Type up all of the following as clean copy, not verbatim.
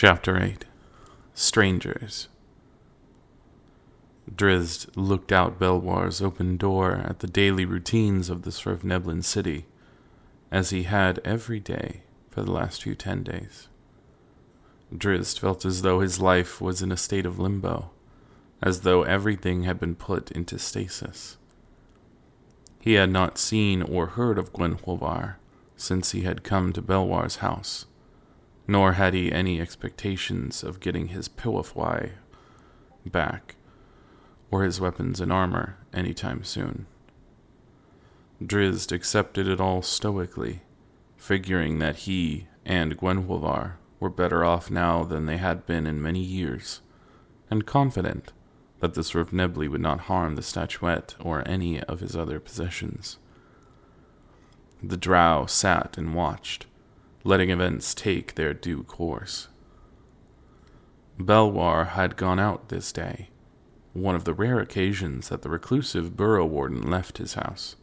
Chapter 8. Strangers. Drizzt looked out Belwar's open door at the daily routines of the Svrfneblin city, as he had every day for the last 10 days. Drizzt felt as though his life was in a state of limbo, as though everything had been put into stasis. He had not seen or heard of Gwenhwyvar since he had come to Belwar's house, nor had he any expectations of getting his Pilafwy back, or his weapons and armor anytime soon. Drizzt accepted it all stoically, figuring that he and Gwenhwyvar were better off now than they had been in many years, and confident that the Svrfnebli would not harm the statuette or any of his other possessions. The drow sat and watched, letting events take their due course. Belwar had gone out this day, one of the rare occasions that the reclusive burrow warden left his house.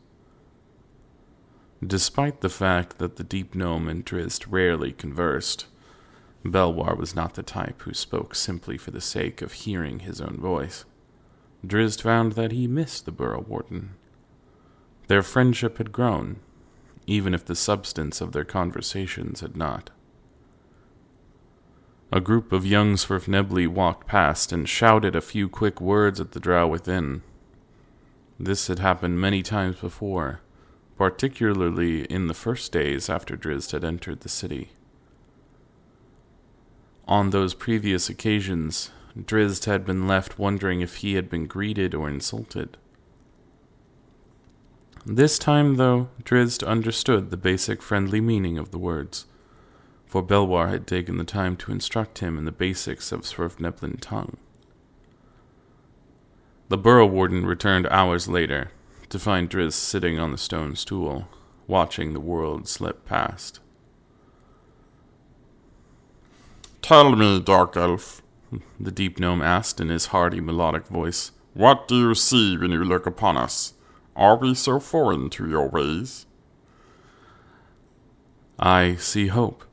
Despite the fact that the deep gnome and Drizzt rarely conversed, Belwar was not the type who spoke simply for the sake of hearing his own voice. Drizzt found that he missed the burrow warden. Their friendship had grown, even if the substance of their conversations had not. A group of young Svrfnebli walked past and shouted a few quick words at the drow within. This had happened many times before, particularly in the first days after Drizzt had entered the city. On those previous occasions, Drizzt had been left wondering if he had been greeted or insulted. This time, though, Drizzt understood the basic friendly meaning of the words, for Belwar had taken the time to instruct him in the basics of Svrfneblin tongue. The burrow warden returned hours later, to find Drizzt sitting on the stone stool, watching the world slip past. "Tell me, Dark Elf," the deep gnome asked in his hearty, melodic voice, "what do you see when you look upon us? Are we so foreign to your ways?" "I see hope,"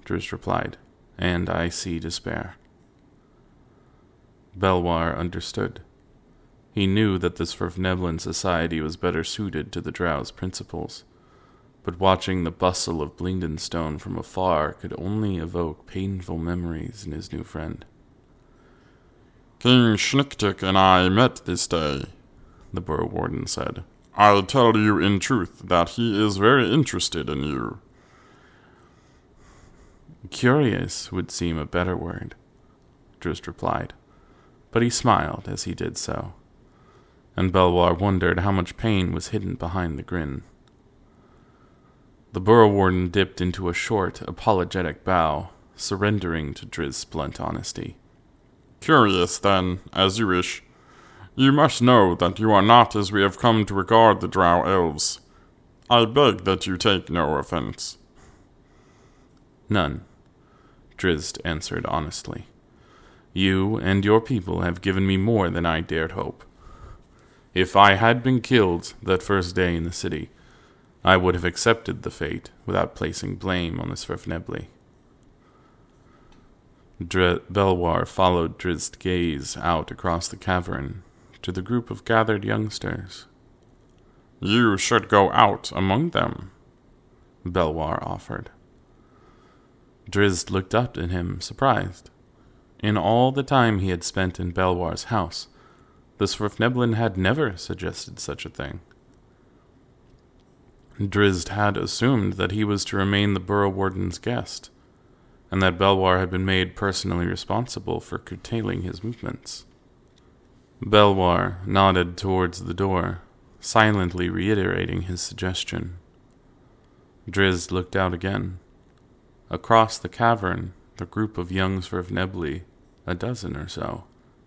Drizzt replied, "and I see despair." Belwar understood. He knew that the Svrfneblin society was better suited to the drow's principles, but watching the bustle of Blingdenstone from afar could only evoke painful memories in his new friend. "King Schnicktick and I met this day," the burrow warden said. "I tell you in truth that he is very interested in you." "Curious would seem a better word," Drizzt replied, but he smiled as he did so, and Belwar wondered how much pain was hidden behind the grin. The burrow warden dipped into a short, apologetic bow, surrendering to Drizzt's blunt honesty. "Curious, then, as you wish. You must know that you are not as we have come to regard the drow elves. I beg that you take no offense." "None," Drizzt answered honestly. "You and your people have given me more than I dared hope. If I had been killed that first day in the city, I would have accepted the fate without placing blame on the Svrfnebli." Belwar followed Drizzt's gaze out across the cavern to the group of gathered youngsters. "You should go out among them," Belwar offered. Drizzt looked up at him, surprised. In all the time he had spent in Belwar's house, the Svrfneblin had never suggested such a thing. Drizzt had assumed that he was to remain the burrow warden's guest, and that Belwar had been made personally responsible for curtailing his movements. Belwar nodded towards the door, silently reiterating his suggestion. Drizzt looked out again. Across the cavern, the group of young Svrfnebli, a dozen or so,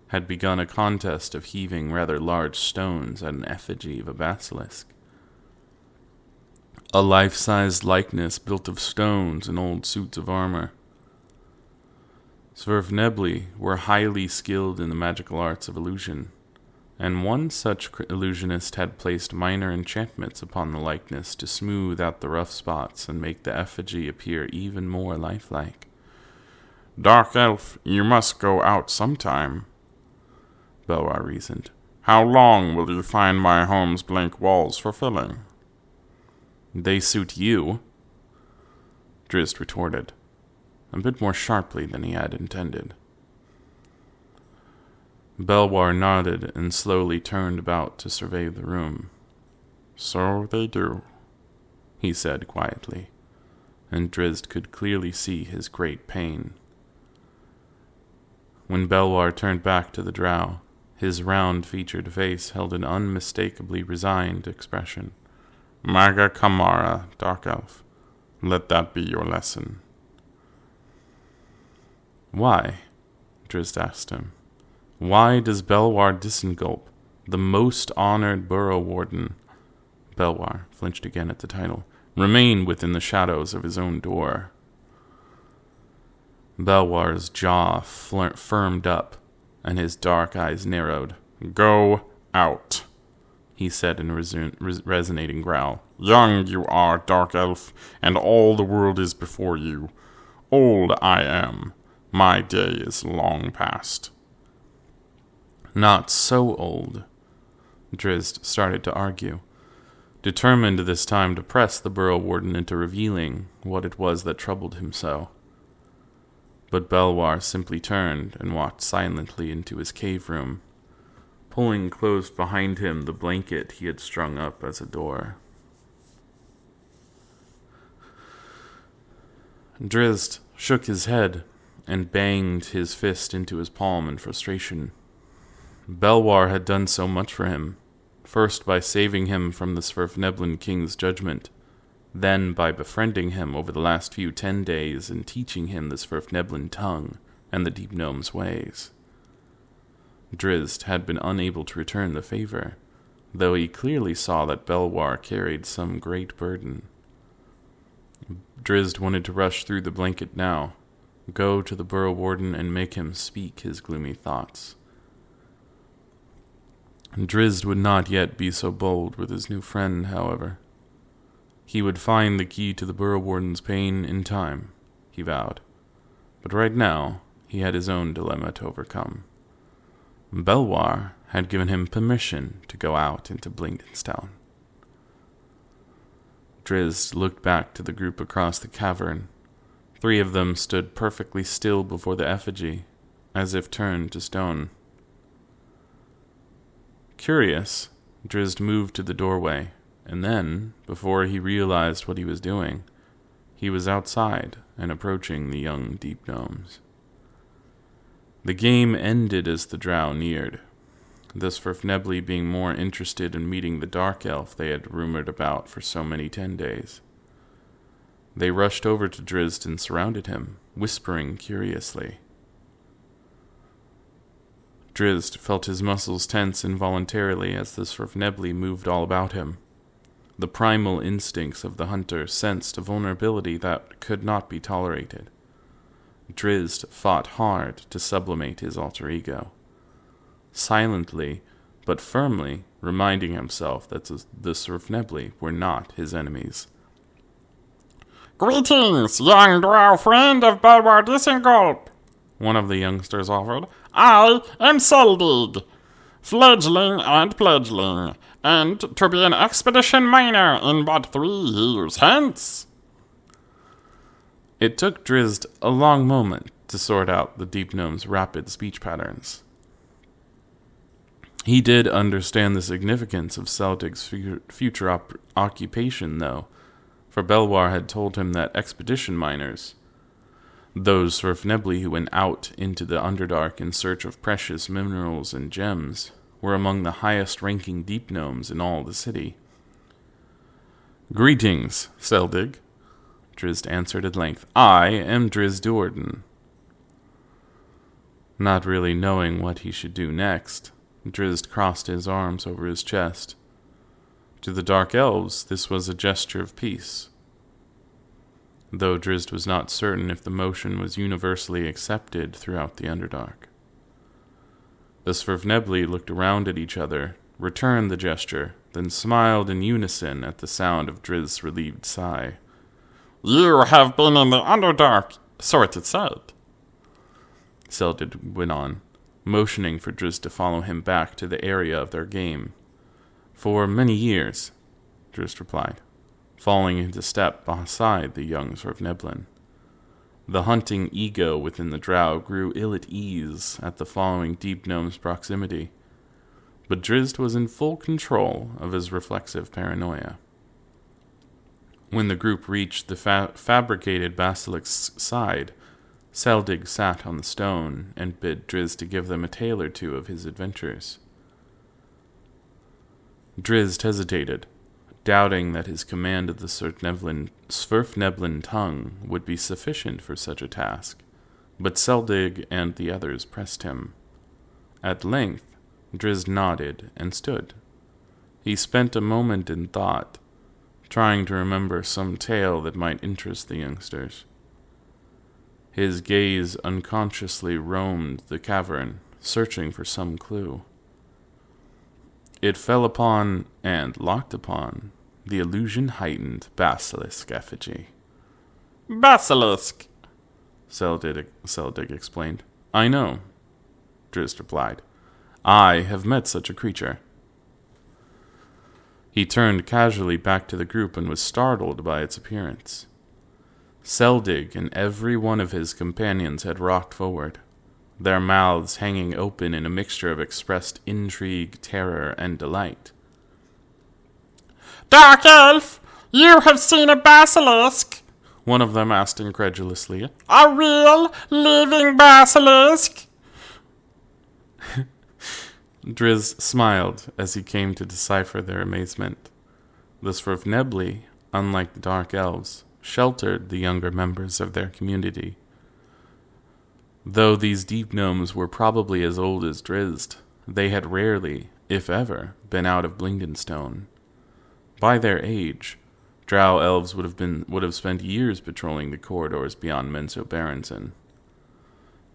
had begun a contest of heaving rather large stones at an effigy of a basilisk. A life-sized likeness built of stones and old suits of armor. Svrfnebli were highly skilled in the magical arts of illusion, and one such illusionist had placed minor enchantments upon the likeness to smooth out the rough spots and make the effigy appear even more lifelike. Dark Elf, you must go out sometime, Belwar reasoned. How long will you find my home's blank walls fulfilling? They suit you, Drizzt retorted, a bit more sharply than he had intended. Belwar nodded and slowly turned about to survey the room. So they do, he said quietly, and Drizzt could clearly see his great pain. When Belwar turned back to the drow, his round-featured face held an unmistakably resigned expression. Maga Kamara, Dark Elf. Let that be your lesson. Why? Drizzt asked him. Why does Belwar Disengulp, the most honored Burrow Warden, Belwar flinched again at the title, remain within the shadows of his own door? Belwar's jaw firmed up, and his dark eyes narrowed. Go out, he said in a resonating growl. Young you are, Dark Elf, and all the world is before you. Old I am. My day is long past. Not so old, Drizzt started to argue, determined this time to press the Burrow Warden into revealing what it was that troubled him so. But Belwar simply turned and walked silently into his cave room, pulling close behind him the blanket he had strung up as a door. Drizzt shook his head and banged his fist into his palm in frustration. Belwar had done so much for him, first by saving him from the Svirfneblin King's judgment, then by befriending him over the last few 10 days and teaching him the Svirfneblin tongue and the Deep Gnome's ways. Drizzt had been unable to return the favor, though he clearly saw that Belwar carried some great burden. Drizzt wanted to rush through the blanket now, go to the Burrow Warden and make him speak his gloomy thoughts. Drizzt would not yet be so bold with his new friend, however. He would find the key to the Burrow Warden's pain in time, he vowed. But right now, he had his own dilemma to overcome. Belwar had given him permission to go out into Blingdenstone. Drizzt looked back to the group across the cavern. 3 of them stood perfectly still before the effigy, as if turned to stone. Curious, Drizzt moved to the doorway, and then, before he realized what he was doing, he was outside and approaching the young Deep Gnomes. The game ended as the drow neared, the Svirfnebli being more interested in meeting the Dark Elf they had rumored about for so many 10 days. They rushed over to Drizzt and surrounded him, whispering curiously. Drizzt felt his muscles tense involuntarily as the Svirfnebli moved all about him. The primal instincts of the hunter sensed a vulnerability that could not be tolerated. Drizzt fought hard to sublimate his alter ego, silently but firmly reminding himself that the Svirfnebli were not his enemies. Greetings, young drow friend of Belwar Disengulp, one of the youngsters offered. I am Seldig, fledgling and pledgling, and to be an expedition miner in but 3 years hence. It took Drizzt a long moment to sort out the Deep Gnome's rapid speech patterns. He did understand the significance of Seldig's future occupation, though, for Belwar had told him that expedition miners, those Svirfnebli who went out into the Underdark in search of precious minerals and gems, were among the highest-ranking Deep Gnomes in all the city. "Greetings, Seldig," Drizzt answered at length. "I am Drizzt Do'Urden." Not really knowing what he should do next, Drizzt crossed his arms over his chest. To the Dark Elves, this was a gesture of peace, though Drizzt was not certain if the motion was universally accepted throughout the Underdark. The Svirfnebli looked around at each other, returned the gesture, then smiled in unison at the sound of Drizzt's relieved sigh. You have been in the Underdark, so it is said, Seldig went on, motioning for Drizzt to follow him back to the area of their game. For many years, Drizzt replied, falling into step beside the young Svirfneblin. The hunting ego within the drow grew ill at ease at the following deep gnome's proximity, but Drizzt was in full control of his reflexive paranoia. When the group reached the fabricated basilisk's side, Seldig sat on the stone and bid Drizzt to give them a tale or two of his adventures. Drizzt hesitated, doubting that his command of the Svirfneblin tongue would be sufficient for such a task, but Seldig and the others pressed him. At length, Drizzt nodded and stood. He spent a moment in thought, trying to remember some tale that might interest the youngsters. His gaze unconsciously roamed the cavern, searching for some clue. It fell upon, and locked upon, the illusion-heightened basilisk effigy. Basilisk, Seldig explained. I know, Drizzt replied. I have met such a creature. He turned casually back to the group and was startled by its appearance. Seldig and every one of his companions had rocked forward, their mouths hanging open in a mixture of expressed intrigue, terror, and delight. Dark Elf, you have seen a basilisk? One of them asked incredulously. A real, living basilisk? Drizzt smiled as he came to decipher their amazement. The Svirfnebli, unlike the Dark Elves, sheltered the younger members of their community. Though these deep gnomes were probably as old as Drizzt, they had rarely, if ever, been out of Blingdenstone. By their age, drow elves would have spent years patrolling the corridors beyond Menzoberranzan.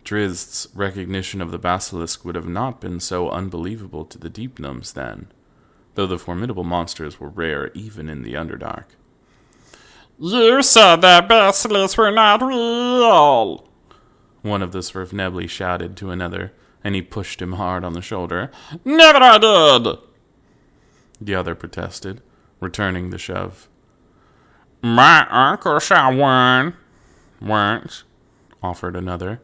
Drizzt's recognition of the basilisk would have not been so unbelievable to the deep gnomes then, though the formidable monsters were rare even in the Underdark. You said that basilisks were not real, one of the Svirfnebli shouted to another, and he pushed him hard on the shoulder. Never I did, the other protested, returning the shove. My uncle saw one once, offered another.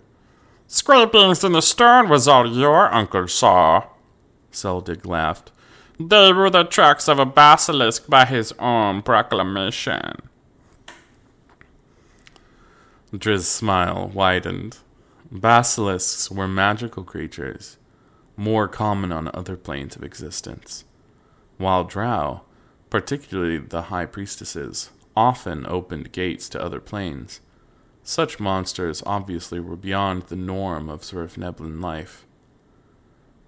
Scrapings in the stone was all your uncle saw, Seldig laughed. They were the tracks of a basilisk by his own proclamation. Drizzt's smile widened. Basilisks were magical creatures, more common on other planes of existence, while drow, particularly the high priestesses, often opened gates to other planes. Such monsters obviously were beyond the norm of Svirfneblin life.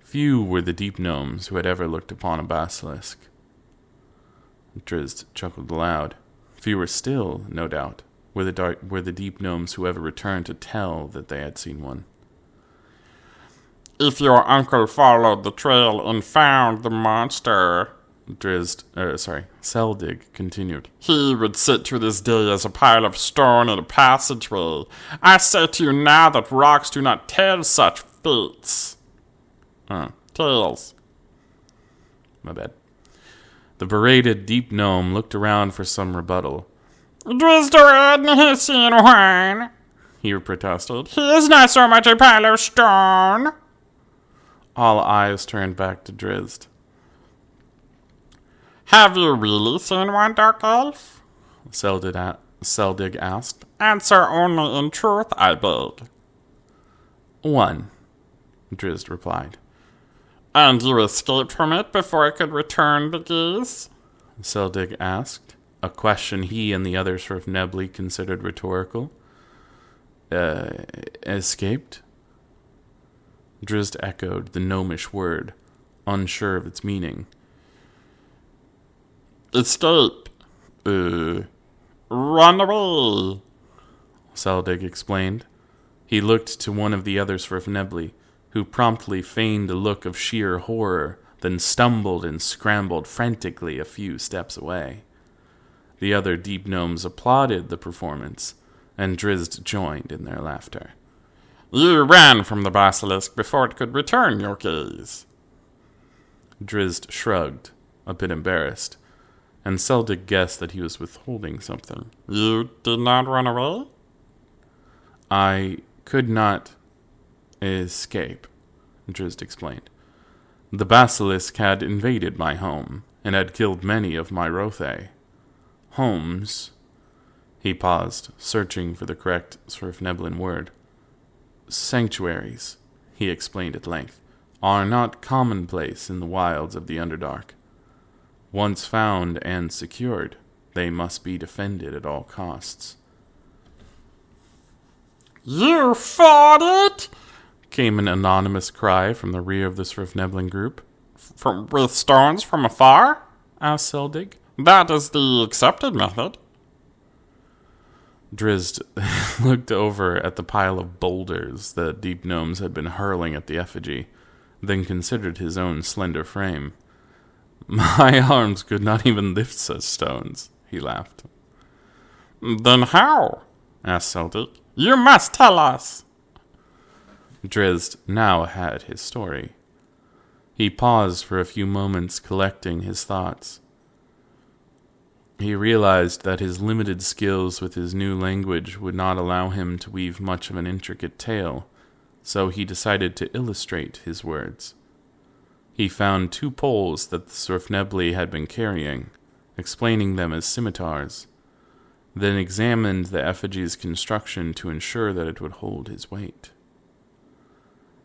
Few were the deep gnomes who had ever looked upon a basilisk. Drizzt chuckled aloud. Fewer still, no doubt, were the deep gnomes who ever returned to tell that they had seen one. If your uncle followed the trail and found the monster, Seldig continued, he would sit to this day as a pile of stone in a passageway. I say to you now that rocks do not tell such fates. Tales. My bad. The berated deep gnome looked around for some rebuttal. Drizzt has seen one, he protested. He is not so much a pile of stone. All eyes turned back to Drizzt. Have you really seen one, Dark Elf? Seldig asked. Answer only in truth, I beg. One, Drizzt replied. And you escaped from it before it could return the gaze? Seldig asked, a question he and the others Svirfnebli considered rhetorical. Escaped? Drizzt echoed the gnomish word, unsure of its meaning. Escape. Run away, Seldig explained. He looked to one of the others Svirfnebli, who promptly feigned a look of sheer horror, then stumbled and scrambled frantically a few steps away. The other deep gnomes applauded the performance, and Drizzt joined in their laughter. You ran from the basilisk before it could return your gaze. Drizzt shrugged, a bit embarrassed, and Seldig guessed that he was withholding something. You did not run away? I could not escape, Drizzt explained. The basilisk had invaded my home, and had killed many of my Rothe. Homes... He paused, searching for the correct Svirfneblin word. Sanctuaries, he explained at length, are not commonplace in the wilds of the Underdark. Once found and secured, they must be defended at all costs. You fought it? Came an anonymous cry from the rear of the Svirfneblin group. With stones from afar? Asked Seldig. That is the accepted method. Drizzt looked over at the pile of boulders the deep gnomes had been hurling at the effigy, then considered his own slender frame. My arms could not even lift such stones, he laughed. Then how? Asked Seldig. You must tell us. Drizzt now had his story. He paused for a few moments, collecting his thoughts. He realized that his limited skills with his new language would not allow him to weave much of an intricate tale, so he decided to illustrate his words. He found 2 poles that the Svirfnebli had been carrying, explaining them as scimitars, then examined the effigy's construction to ensure that it would hold his weight.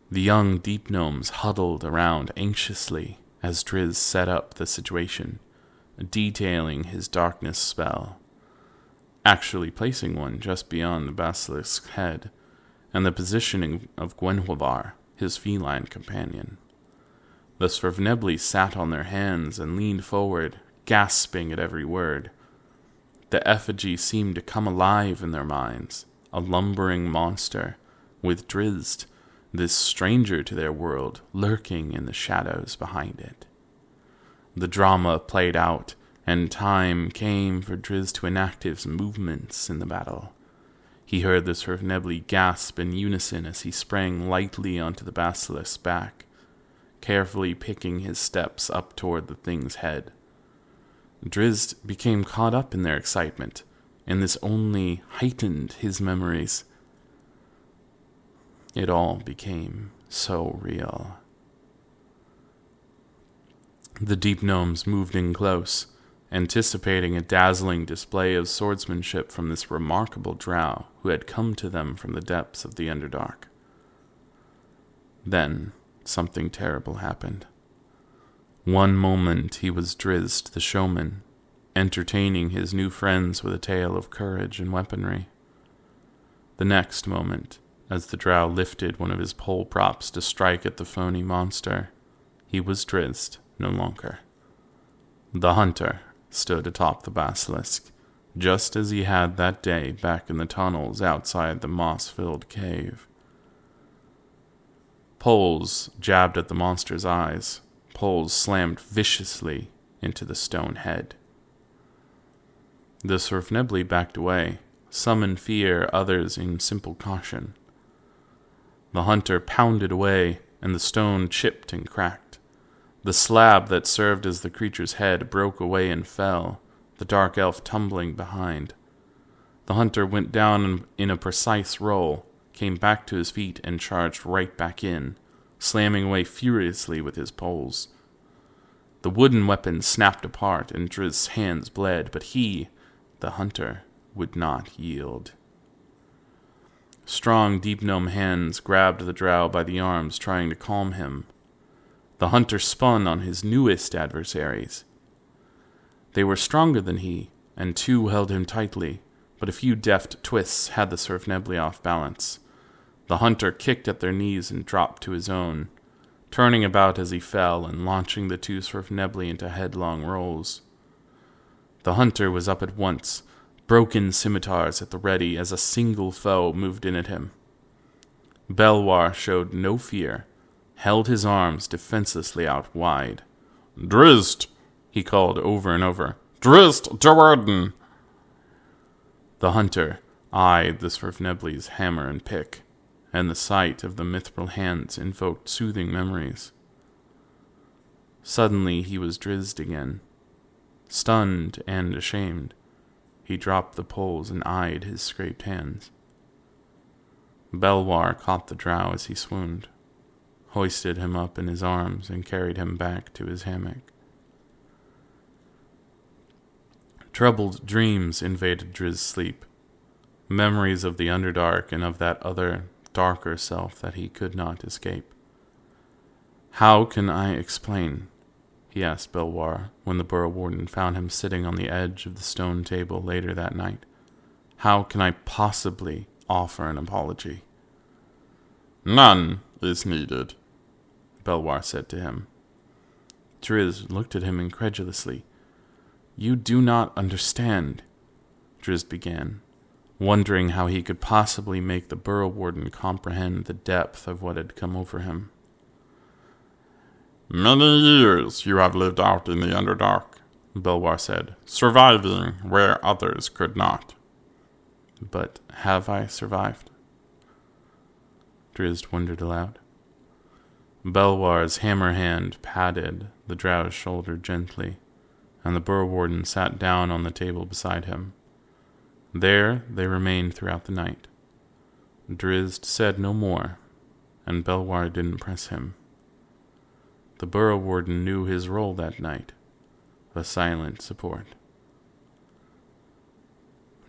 The young deep gnomes huddled around anxiously as Drizzt set up the situation, detailing his darkness spell, actually placing one just beyond the basilisk's head, and the positioning of Gwenhwyvar, his feline companion. The Svirfnebli sat on their hands and leaned forward, gasping at every word. The effigy seemed to come alive in their minds, a lumbering monster, with Drizzt, this stranger to their world, lurking in the shadows behind it. The drama played out, and time came for Drizzt to enact his movements in the battle. He heard the Svirfnebli gasp in unison as he sprang lightly onto the basilisk's back, carefully picking his steps up toward the thing's head. Drizzt became caught up in their excitement, and this only heightened his memories. It all became so real. The deep gnomes moved in close, anticipating a dazzling display of swordsmanship from this remarkable drow who had come to them from the depths of the Underdark. Then something terrible happened. One moment he was Drizzt the showman, entertaining his new friends with a tale of courage and weaponry. The next moment, as the drow lifted one of his pole props to strike at the phony monster, he was Drizzt no longer. The hunter stood atop the basilisk, just as he had that day back in the tunnels outside the moss-filled cave. Poles jabbed at the monster's eyes. Poles slammed viciously into the stone head. The Svirfnebli backed away, some in fear, others in simple caution. The hunter pounded away, and the stone chipped and cracked. The slab that served as the creature's head broke away and fell, the dark elf tumbling behind. The hunter went down in a precise roll, came back to his feet, and charged right back in, slamming away furiously with his poles. The wooden weapon snapped apart, and Drizzt's hands bled, but he, the hunter, would not yield. Strong, deep gnome hands grabbed the drow by the arms, trying to calm him. The hunter spun on his newest adversaries. They were stronger than he, and 2 held him tightly, but a few deft twists had the Svirfnebli off balance. The hunter kicked at their knees and dropped to his own, turning about as he fell and launching the 2 Svirfnebli into headlong rolls. The hunter was up at once, broken scimitars at the ready as a single foe moved in at him. Belwar showed no fear, held his arms defenselessly out wide. "Drizzt!" he called over and over. "Drizzt Do'Urden!" The hunter eyed the Svirfnebli's hammer and pick, and the sight of the mithril hands invoked soothing memories. Suddenly he was drizzed again. Stunned and ashamed, he dropped the poles and eyed his scraped hands. Belwar caught the drow as he swooned, hoisted him up in his arms, and carried him back to his hammock. Troubled dreams invaded Drizz's sleep, memories of the Underdark and of that other, darker self that he could not escape. "How can I explain?" he asked Belwar when the Burrow Warden found him sitting on the edge of the stone table later that night. "How can I possibly offer an apology?" "None is needed," Belwar said to him. Drizzt looked at him incredulously. "You do not understand," Drizzt began, wondering how he could possibly make the Burrow Warden comprehend the depth of what had come over him. "Many years you have lived out in the Underdark," Belwar said, "surviving where others could not." "But have I survived?" Drizzt wondered aloud. Belwar's hammer hand patted the drow's shoulder gently, and the Burrow Warden sat down on the table beside him. There they remained throughout the night. Drizzt said no more, and Belwar didn't press him. The Burrow Warden knew his role that night, a silent support.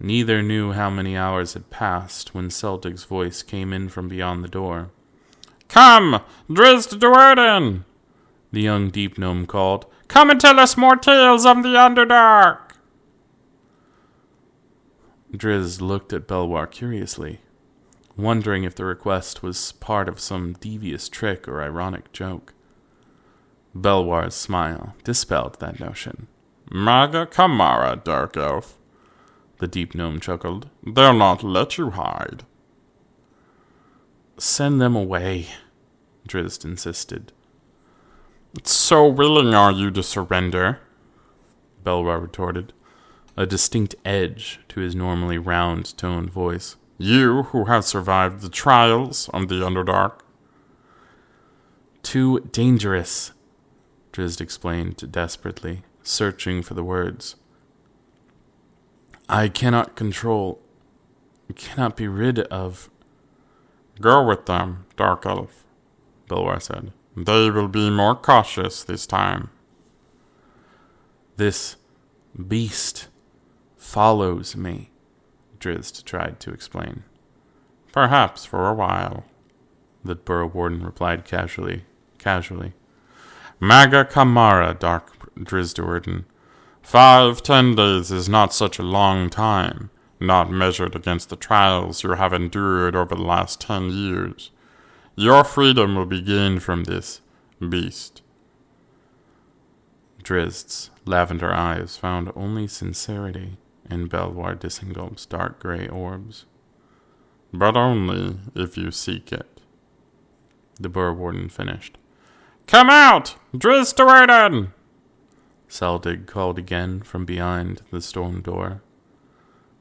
Neither knew how many hours had passed when Celtic's voice came in from beyond the door. "Come, Drizzt Do'Urden!" the young Deep Gnome called. "Come and tell us more tales of the Underdark!" Drizzt looked at Belwar curiously, wondering if the request was part of some devious trick or ironic joke. Belwar's smile dispelled that notion. "Maga Kamara, Dark Elf," the Deep Gnome chuckled. "They'll not let you hide." "Send them away," Drizzt insisted. "So willing are you to surrender?" Belwar retorted, a distinct edge to his normally round-toned voice. "You who have survived the trials of the Underdark?" "Too dangerous," Drizzt explained desperately, searching for the words. "I cannot be rid of..." "Go with them, Dark Elf," Belwar said. "They will be more cautious this time." "This beast follows me," Drizzt tried to explain. "Perhaps for a while," the Burrow Warden replied casually. "Maga Kamara, Dark Drizzt Do'Urden. 5-10 days is not such a long time, not measured against the trials you have endured over the last 10 years. Your freedom will be gained from this beast." Drizzt's lavender eyes found only sincerity in Belwar Disengulp's dark gray orbs. "But only if you seek it," the Burrow Warden finished. "Come out, Drizzt Do'Urden!" Seldig called again from behind the storm door.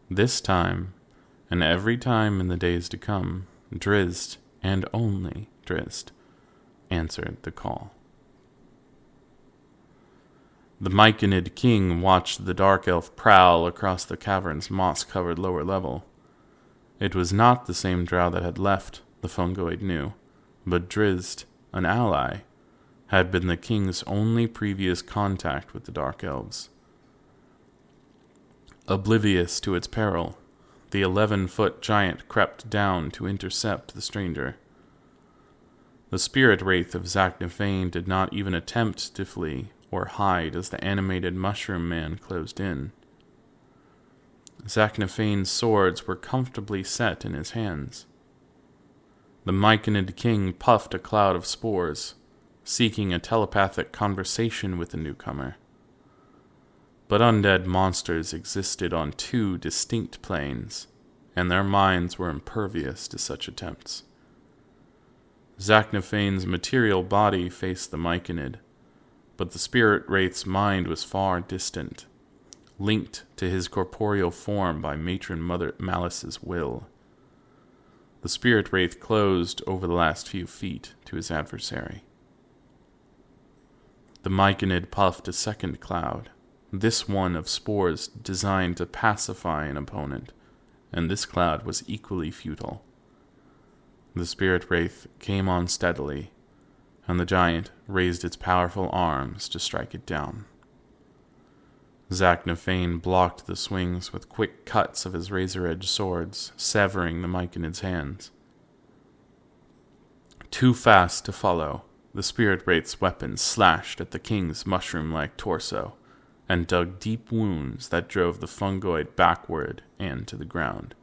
This time, and every time in the days to come, Drizzt, and only Drizzt, answered the call. The Myconid king watched the dark elf prowl across the cavern's moss-covered lower level. It was not the same drow that had left, the fungoid knew, but Drizzt, an ally, had been the king's only previous contact with the dark elves. Oblivious to its peril, the 11-foot giant crept down to intercept the stranger. The spirit wraith of Zaknafein did not even attempt to flee or hide as the animated mushroom man closed in. Zaknafein's swords were comfortably set in his hands. The Myconid king puffed a cloud of spores, seeking a telepathic conversation with the newcomer. But undead monsters existed on 2 distinct planes, and their minds were impervious to such attempts. Zaknafein's material body faced the Myconid, but the spirit wraith's mind was far distant, linked to his corporeal form by Matron Mother Malice's will. The The spirit wraith closed over the last few feet to his adversary. The myconid puffed a second cloud, this one of spores designed to pacify an opponent, and this cloud was equally futile. The spirit wraith came on steadily, and the giant raised its powerful arms to strike it down. Zaknafane blocked the swings with quick cuts of his razor-edged swords, severing the myconid's hands. Too fast to follow, the spirit wraith's weapon slashed at the king's mushroom-like torso, and dug deep wounds that drove the fungoid backward and to the ground.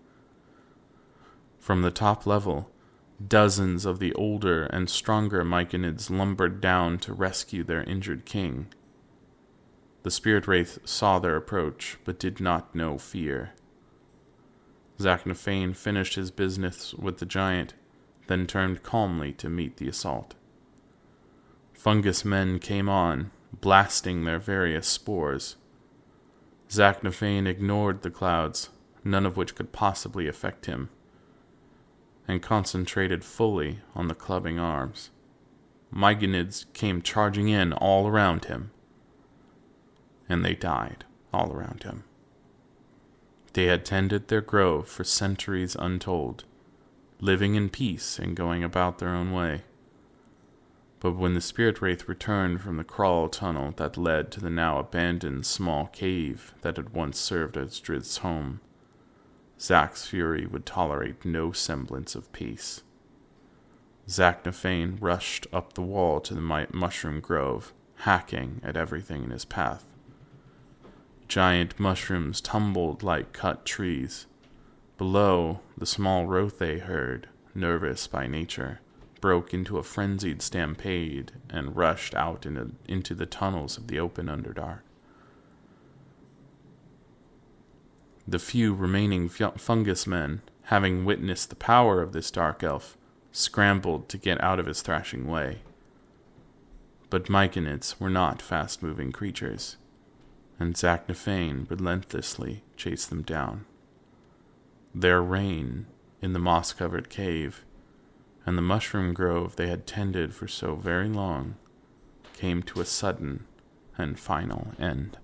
From the top level, dozens of the older and stronger myconids lumbered down to rescue their injured king. The spirit wraith saw their approach, but did not know fear. Zaknafane finished his business with the giant, then turned calmly to meet the assault. Fungus men came on, blasting their various spores. Zaknafane ignored the clouds, none of which could possibly affect him, and concentrated fully on the clubbing arms. Mygonids came charging in all around him, and they died all around him. They had tended their grove for centuries untold, living in peace and going about their own way. But when the spirit wraith returned from the crawl tunnel that led to the now abandoned small cave that had once served as Driz's home, Zak's fury would tolerate no semblance of peace. Zaknafane rushed up the wall to the mushroom grove, hacking at everything in his path. Giant mushrooms tumbled like cut trees. Below, the small Rothe herd, nervous by nature, broke into a frenzied stampede and rushed out into the tunnels of the open Underdark. The few remaining fungus men, having witnessed the power of this dark elf, scrambled to get out of his thrashing way. But myconids were not fast-moving creatures, and Zaknafane relentlessly chased them down. Their reign in the moss-covered cave and the mushroom grove they had tended for so very long came to a sudden and final end.